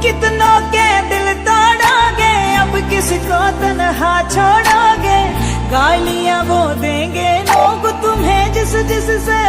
कितनों के दिल तोड़ोगे, अब किसको तन्हा छोड़ोगे। गालियां वो देंगे लोग तुम्हें जिस जिस से